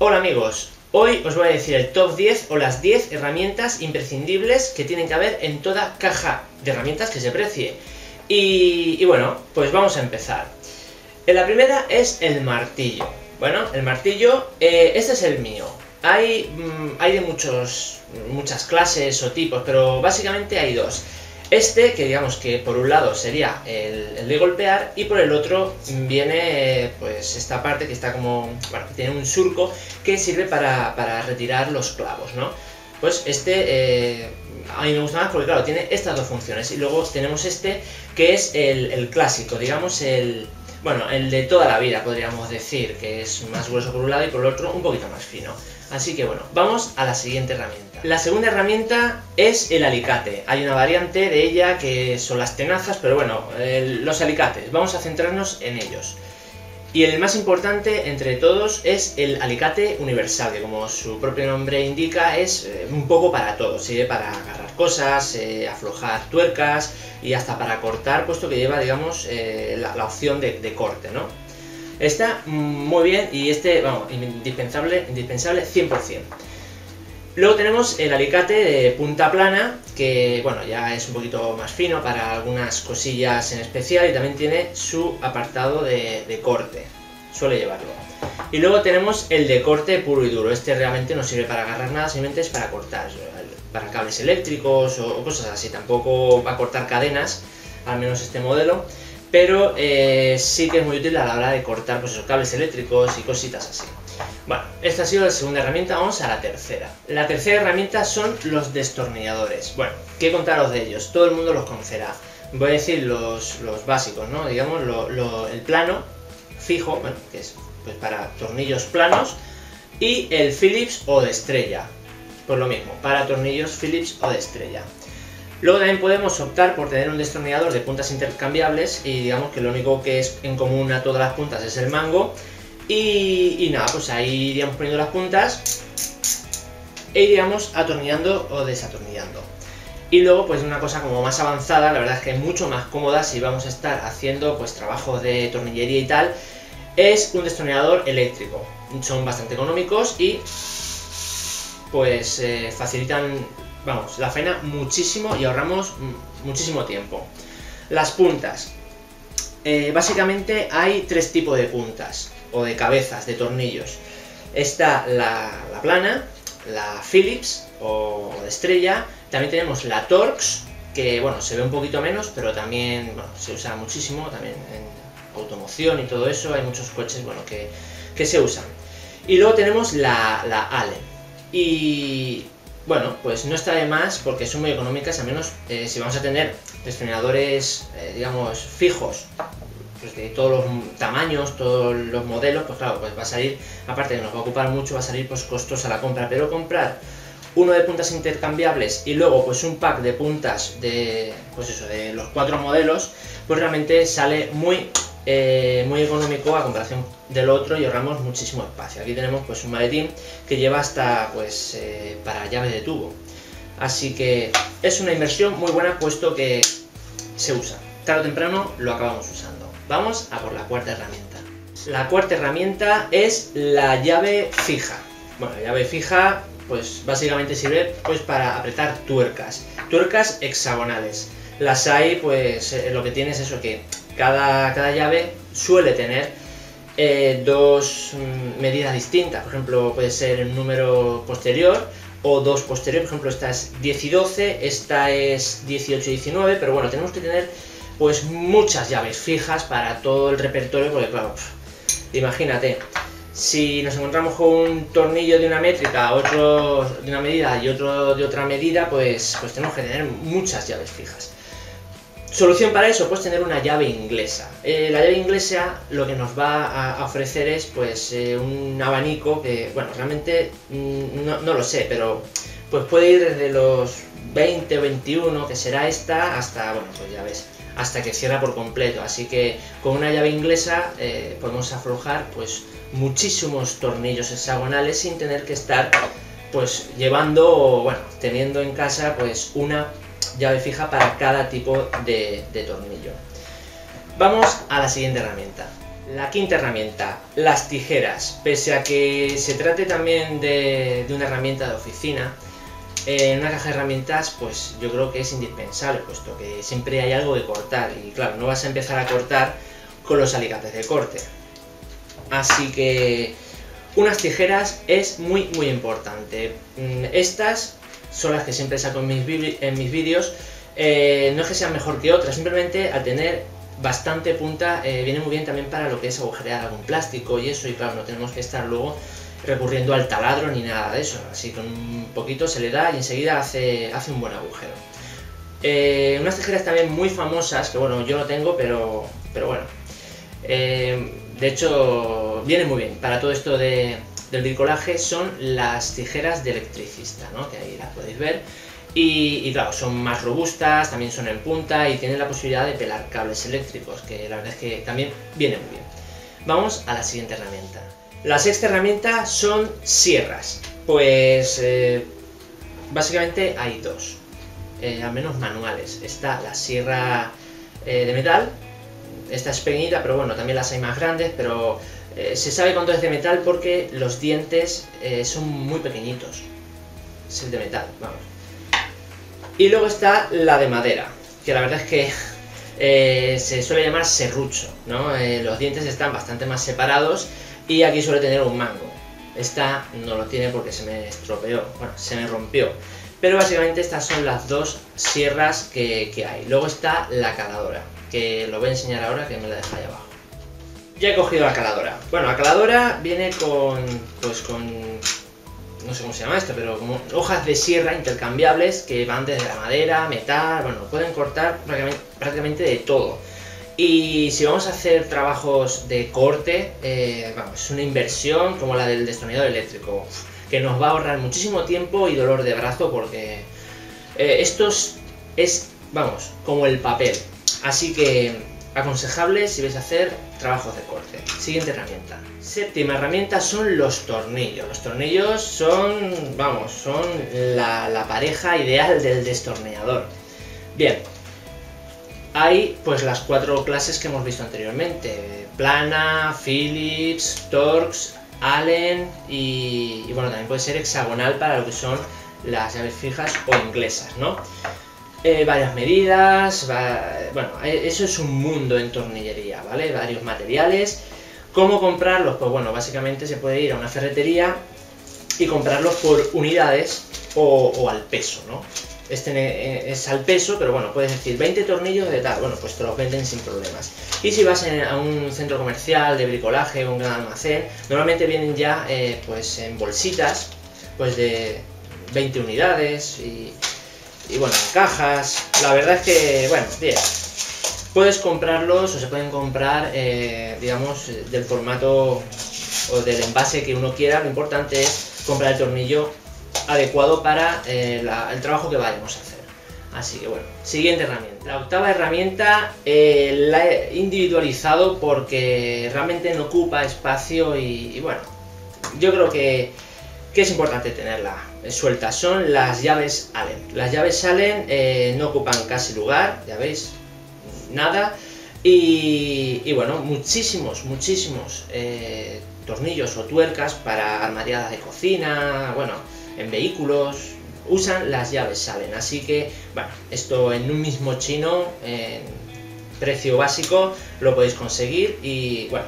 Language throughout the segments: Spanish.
Hola amigos, hoy os voy a decir el top 10 o las 10 herramientas imprescindibles que tienen que haber en toda caja de herramientas que se precie. Y bueno, pues vamos a empezar. La primera es el martillo. Bueno, el martillo, este es el mío. Hay de muchas clases o tipos, pero básicamente hay dos. Este, que digamos que por un lado sería el de golpear, y por el otro viene pues esta parte que está como, bueno, que tiene un surco que sirve para retirar los clavos, ¿no? Pues este a mí me gusta más porque claro, tiene estas dos funciones. Y luego tenemos este que es el clásico, digamos bueno, el de toda la vida podríamos decir, que es más grueso por un lado y por el otro un poquito más fino. Así que bueno, vamos a la siguiente herramienta. La segunda herramienta es el alicate. Hay una variante de ella que son las tenazas, pero bueno, los alicates, vamos a centrarnos en ellos. Y el más importante entre todos es el alicate universal, que como su propio nombre indica es un poco para todo. Sirve para agarrar cosas, aflojar tuercas y hasta para cortar, puesto que lleva, digamos, la opción de corte, ¿no? Está muy bien y vamos, indispensable 100%. Luego tenemos el alicate de punta plana, que bueno, ya es un poquito más fino para algunas cosillas en especial y también tiene su apartado de corte, suele llevarlo. Y luego tenemos el de corte puro y duro. Este realmente no sirve para agarrar nada, simplemente es para cortar, para cables eléctricos o cosas así. Tampoco va a cortar cadenas, al menos este modelo, pero sí que es muy útil a la hora de cortar pues, esos cables eléctricos y cositas así. Bueno, esta ha sido la segunda herramienta, vamos a la tercera. La tercera herramienta son los destornilladores. Bueno, ¿qué contaros de ellos? Todo el mundo los conocerá. Voy a decir los básicos, ¿no? Digamos, el plano fijo, bueno, que es pues, para tornillos planos, y el Phillips o de estrella. Pues lo mismo, para tornillos Phillips o de estrella. Luego también podemos optar por tener un destornillador de puntas intercambiables y digamos que lo único que es en común a todas las puntas es el mango. Y nada, pues ahí iríamos poniendo las puntas e iríamos atornillando o desatornillando. Y luego pues una cosa como más avanzada, la verdad es que mucho más cómoda si vamos a estar haciendo pues trabajos de tornillería y tal, es un destornillador eléctrico. Son bastante económicos y pues facilitan, vamos, la faena muchísimo y ahorramos muchísimo tiempo. Las puntas. Básicamente hay tres tipos de puntas o de cabezas de tornillos. Está la plana, la Phillips o de estrella. También tenemos la Torx, que bueno, se ve un poquito menos, pero también bueno, se usa muchísimo también en automoción y todo eso. Hay muchos coches bueno, que se usan. Y luego tenemos la Allen. Y bueno, pues no está de más porque son muy económicas, al menos si vamos a tener destornilladores, digamos, fijos, pues de todos los tamaños, todos los modelos, pues claro, pues va a salir, aparte de que nos va a ocupar mucho, va a salir pues costosa la compra, pero comprar uno de puntas intercambiables y luego pues un pack de puntas de, pues eso, de los 4 modelos, pues realmente sale muy económico a comparación del otro y ahorramos muchísimo espacio. Aquí tenemos pues un maletín que lleva hasta pues para llave de tubo, así que es una inversión muy buena puesto que se usa, tarde o temprano lo acabamos usando. Vamos a por la cuarta herramienta. La cuarta herramienta es la llave fija. Bueno, la llave fija pues básicamente sirve pues para apretar tuercas hexagonales. Las hay pues lo que tiene es eso, que cada llave suele tener dos medidas distintas. Por ejemplo, puede ser un número posterior o dos posterior. Por ejemplo, esta es 10 y 12, esta es 18 y 19, pero bueno, tenemos que tener pues muchas llaves fijas para todo el repertorio, porque claro, imagínate, si nos encontramos con un tornillo de una métrica, otro de una medida y otro de otra medida, pues tenemos que tener muchas llaves fijas. Solución para eso, pues tener una llave inglesa. La llave inglesa lo que nos va a ofrecer es pues un abanico que, bueno, realmente no lo sé, pero pues puede ir desde los 20 o 21, que será esta, hasta, bueno, pues ya ves, hasta que cierra por completo. Así que con una llave inglesa podemos aflojar pues muchísimos tornillos hexagonales sin tener que estar pues llevando, bueno, teniendo en casa pues una llave fija para cada tipo de tornillo. Vamos a la siguiente herramienta. La quinta herramienta, las tijeras. Pese a que se trate también de una herramienta de oficina, en una caja de herramientas pues yo creo que es indispensable, puesto que siempre hay algo que cortar y claro, no vas a empezar a cortar con los alicates de corte. Así que unas tijeras es muy importante. Estas son las que siempre saco en mis vídeos. No es que sean mejor que otras, simplemente al tener bastante punta viene muy bien también para lo que es agujerear algún plástico y eso, y claro, no tenemos que estar luego recurriendo al taladro ni nada de eso, así con un poquito se le da y enseguida hace un buen agujero. Unas tijeras también muy famosas, que bueno, yo no tengo, pero bueno, de hecho viene muy bien para todo esto del bricolaje, son las tijeras de electricista, ¿no? Que ahí las podéis ver. Y claro, son más robustas, también son en punta y tienen la posibilidad de pelar cables eléctricos, que la verdad es que también viene muy bien. Vamos a la siguiente herramienta. La sexta herramienta son sierras. Pues básicamente hay dos, al menos manuales. Está la sierra de metal, esta es pequeñita, pero bueno, también las hay más grandes, pero se sabe cuánto es de metal porque los dientes son muy pequeñitos. Es el de metal, vamos. Y luego está la de madera, que la verdad es que se suele llamar serrucho, ¿no? Los dientes están bastante más separados y aquí suele tener un mango. Esta no lo tiene porque se me estropeó, bueno, se me rompió. Pero básicamente estas son las dos sierras que hay. Luego está la caladora, que lo voy a enseñar ahora, que me la deja ahí abajo. Ya he cogido la caladora. Bueno, la caladora viene con no sé cómo se llama esto, pero como hojas de sierra intercambiables que van desde la madera, metal, bueno, pueden cortar prácticamente de todo. Y si vamos a hacer trabajos de corte, vamos, es una inversión como la del destornillador eléctrico, que nos va a ahorrar muchísimo tiempo y dolor de brazo, porque esto es, vamos, como el papel. Así que aconsejable si vais a hacer trabajos de corte. Siguiente herramienta. Séptima herramienta son los tornillos. Los tornillos son, vamos, son la pareja ideal del destornillador. Bien, hay pues las cuatro clases que hemos visto anteriormente: plana, Phillips, Torx, Allen y bueno, también puede ser hexagonal para lo que son las llaves fijas o inglesas, ¿no? Varias medidas, bueno, eso es un mundo en tornillería, ¿vale? Varios materiales. ¿Cómo comprarlos? Pues bueno, básicamente se puede ir a una ferretería y comprarlos por unidades o al peso, ¿no? Este es al peso, pero bueno, puedes decir 20 tornillos de tal, bueno, pues te los venden sin problemas. Y si vas a un centro comercial de bricolaje o un gran almacén, normalmente vienen ya pues en bolsitas, pues de 20 unidades y bueno, en cajas. La verdad es que, bueno, bien, puedes comprarlos o se pueden comprar, digamos, del formato o del envase que uno quiera. Lo importante es comprar el tornillo adecuado para el trabajo que vayamos a hacer. Así que bueno, siguiente herramienta. La octava herramienta la he individualizado porque realmente no ocupa espacio y bueno, yo creo que es importante tenerla suelta. Son las llaves Allen. Las llaves Allen no ocupan casi lugar, ya veis, nada. Y bueno, muchísimos tornillos o tuercas para armalladas de cocina, bueno, en vehículos, usan las llaves Allen. Así que, bueno, esto en un mismo chino, en precio básico, lo podéis conseguir y, bueno,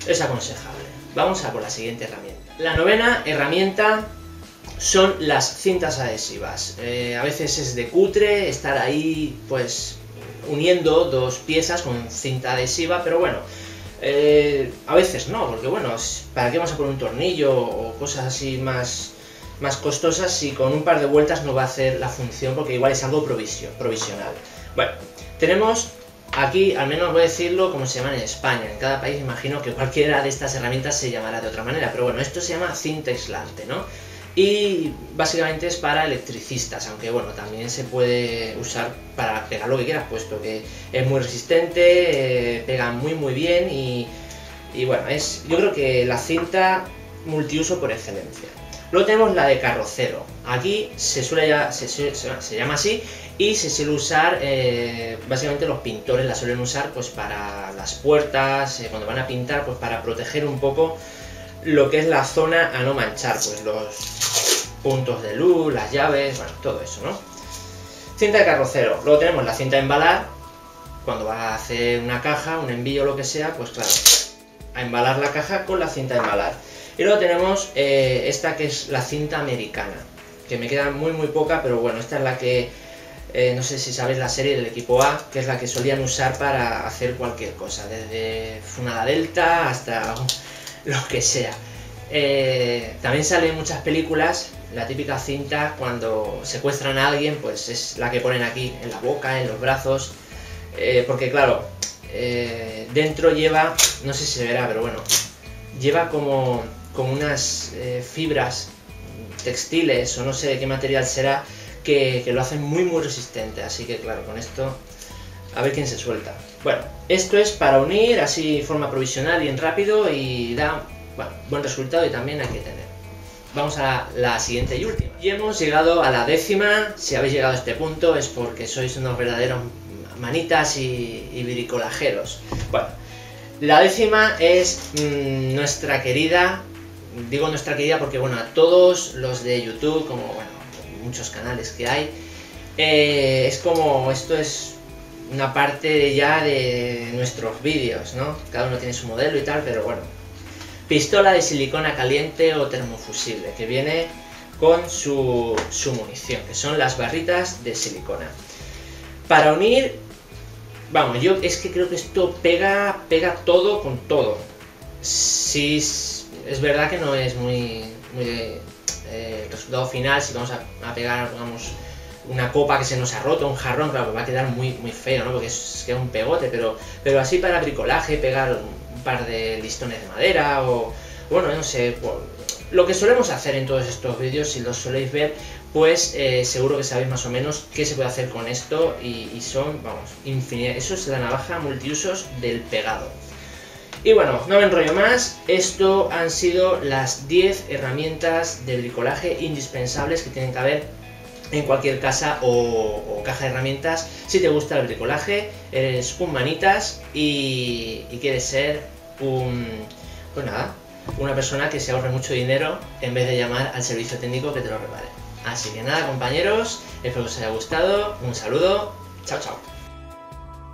es aconsejable. Vamos a por la siguiente herramienta. La novena herramienta son las cintas adhesivas. A veces es de cutre estar ahí, pues, uniendo dos piezas con cinta adhesiva, pero bueno, a veces no, porque bueno, ¿para qué vamos a poner un tornillo o cosas así más costosas si con un par de vueltas no va a hacer la función, porque igual es algo provisional? Bueno, tenemos aquí, al menos voy a decirlo como se llaman en España. En cada país imagino que cualquiera de estas herramientas se llamará de otra manera, pero bueno, esto se llama cinta aislante, ¿no? Y básicamente es para electricistas, aunque bueno, también se puede usar para pegar lo que quieras, puesto que es muy resistente, pega muy bien y bueno, yo creo que la cinta multiuso por excelencia. Luego tenemos la de carrocero. Aquí se llama así y se suele usar, básicamente los pintores la suelen usar pues para las puertas, cuando van a pintar, pues para proteger un poco lo que es la zona a no manchar, pues los puntos de luz, las llaves, bueno, todo eso, ¿no? Cinta de carrocero. Luego tenemos la cinta de embalar. Cuando va a hacer una caja, un envío o lo que sea, pues claro, a embalar la caja con la cinta de embalar. Y luego tenemos esta que es la cinta americana, que me queda muy poca, pero bueno, esta es la que, no sé si sabéis la serie del equipo A, que es la que solían usar para hacer cualquier cosa, desde una delta hasta lo que sea. También sale en muchas películas la típica cinta cuando secuestran a alguien, pues es la que ponen aquí, en la boca, en los brazos, porque claro, dentro lleva, no sé si se verá, pero bueno, lleva como unas fibras textiles o no sé de qué material será que lo hacen muy resistente, así que claro, con esto a ver quién se suelta. Bueno, esto es para unir así de forma provisional, bien rápido, y da buen resultado y también hay que tener. Vamos a la siguiente y última. Y hemos llegado a la 10ª. Si habéis llegado a este punto es porque sois unos verdaderos manitas y bricolajeros. Bueno, la 10ª es nuestra querida, digo nuestra querida porque bueno, a todos los de YouTube, como bueno, muchos canales que hay, es como, esto es una parte ya de nuestros vídeos, ¿no? Cada uno tiene su modelo y tal, pero bueno. Pistola de silicona caliente o termofusible, que viene con su munición, que son las barritas de silicona. Para unir, vamos, yo es que creo que esto pega todo con todo. Sí, es verdad que no es muy el resultado final, si vamos a pegar, digamos, una copa que se nos ha roto, un jarrón, claro, va a quedar muy feo, ¿no? Porque queda un pegote, pero así para bricolaje, pegar un par de listones de madera o, bueno, no sé, lo que solemos hacer en todos estos vídeos, si los soléis ver, pues seguro que sabéis más o menos qué se puede hacer con esto y son, vamos, infinidad. Eso es la navaja multiusos del pegado. Y bueno, no me enrollo más, esto han sido las 10 herramientas de bricolaje indispensables que tienen que haber en cualquier casa o caja de herramientas si te gusta el bricolaje, eres un manitas y quieres ser pues nada, una persona que se ahorre mucho dinero en vez de llamar al servicio técnico que te lo repare. Así que nada, compañeros, espero que os haya gustado, un saludo, chao chao.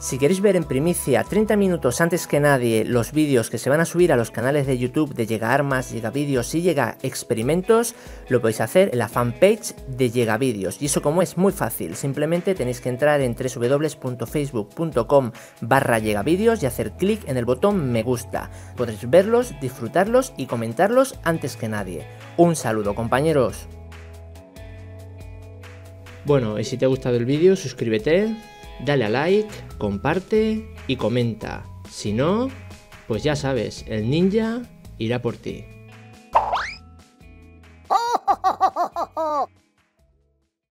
Si queréis ver en primicia 30 minutos antes que nadie los vídeos que se van a subir a los canales de YouTube de Llega Armas, Llega Vídeos y Llega Experimentos, lo podéis hacer en la fanpage de Llega Vídeos. Y eso como es muy fácil, simplemente tenéis que entrar en www.facebook.com/llegavídeos y hacer clic en el botón me gusta. Podréis verlos, disfrutarlos y comentarlos antes que nadie. Un saludo, compañeros. Bueno, y si te ha gustado el vídeo, suscríbete, dale a like, comparte y comenta. Si no, pues ya sabes, el ninja irá por ti.